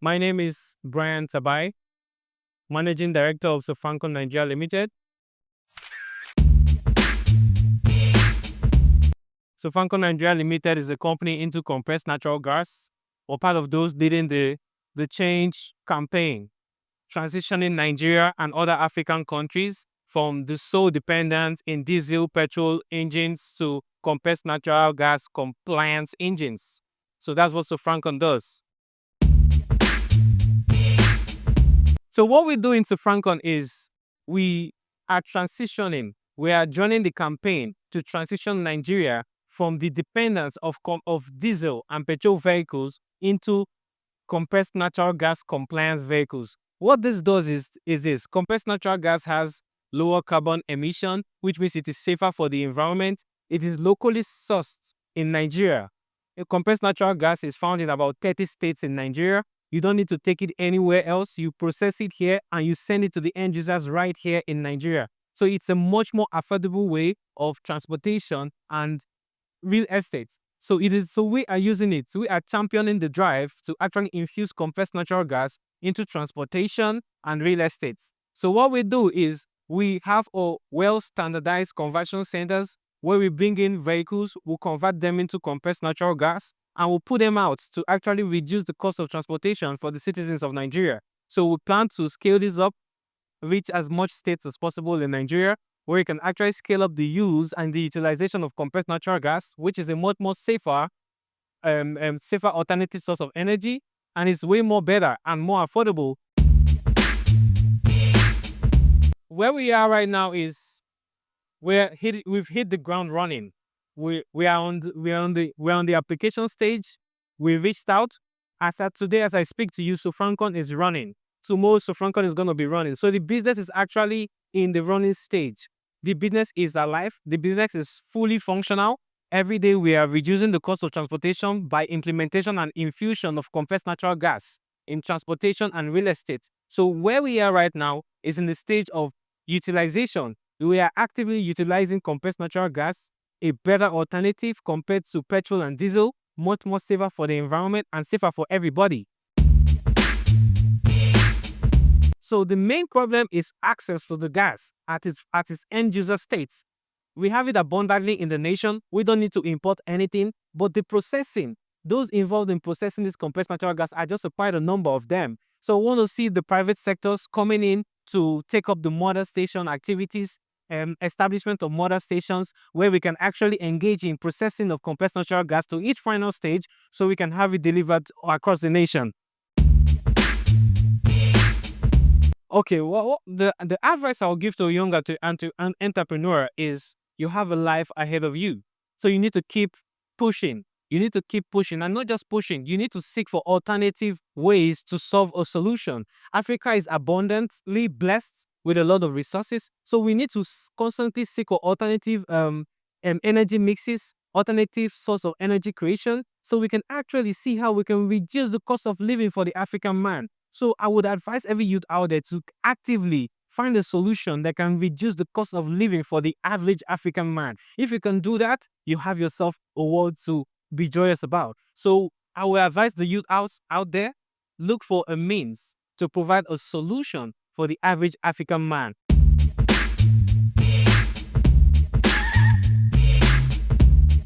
My name is Brian Tabai, Managing Director of Sofrankon Nig Ltd. Sofrankon Nig Ltd is a company into compressed natural gas. We're part of those leading the change campaign, transitioning Nigeria and other African countries from the sole dependence in diesel petrol engines to compressed natural gas compliance engines. So that's what Sofrankon does. So what we do in Sofrankon is we are transitioning, we are joining the campaign to transition Nigeria from the dependence of diesel and petrol vehicles into compressed natural gas compliance vehicles. What this does is this. Compressed natural gas has lower carbon emission, which means it is safer for the environment. It is locally sourced in Nigeria. Compressed natural gas is found in about 30 states in Nigeria. You don't need to take it anywhere else. You process it here and you send it to the end users right here in Nigeria. So it's a much more affordable way of transportation and real estate. So we are using it. We are championing the drive to actually infuse compressed natural gas into transportation and real estate. So what we do is we have a well-standardized conversion centers where we bring in vehicles, we'll convert them into compressed natural gas, and we'll put them out to actually reduce the cost of transportation for the citizens of Nigeria. So we plan to scale this up, reach as much states as possible in Nigeria, where you can actually scale up the use and the utilization of compressed natural gas, which is a much more safer alternative source of energy, and it's way more better and more affordable. Where we are right now is we've hit the ground running. We're on the application stage. We reached out. As at today, as I speak to you, Sofrankon is running. Tomorrow, Sofrankon is going to be running. So the business is actually in the running stage. The business is alive. The business is fully functional. Every day, we are reducing the cost of transportation by implementation and infusion of compressed natural gas in transportation and real estate. So where we are right now is in the stage of utilization. We are actively utilizing compressed natural gas, a better alternative compared to petrol and diesel, much more safer for the environment and safer for everybody. So the main problem is access to the gas at its end user states. We have it abundantly in the nation. We don't need to import anything, but the processing, those involved in processing this compressed natural gas are just quite a number of them. So we want to see the private sectors coming in to take up the mother station activities, establishment of mother stations where we can actually engage in processing of compressed natural gas to each final stage so we can have it delivered across the nation. Okay, well, the advice I'll give to a younger an entrepreneur is you have a life ahead of you. So you need to keep pushing. You need to keep pushing, and not just pushing. You need to seek for alternative ways to solve a solution. Africa is abundantly blessed with a lot of resources, so we need to constantly seek for alternative energy mixes, alternative source of energy creation, so we can actually see how we can reduce the cost of living for the African man. So I would advise every youth out there to actively find a solution that can reduce the cost of living for the average African man. If you can do that, you have yourself a world to be joyous about. So I will advise the youth out there, look for a means to provide a solution for the average African man.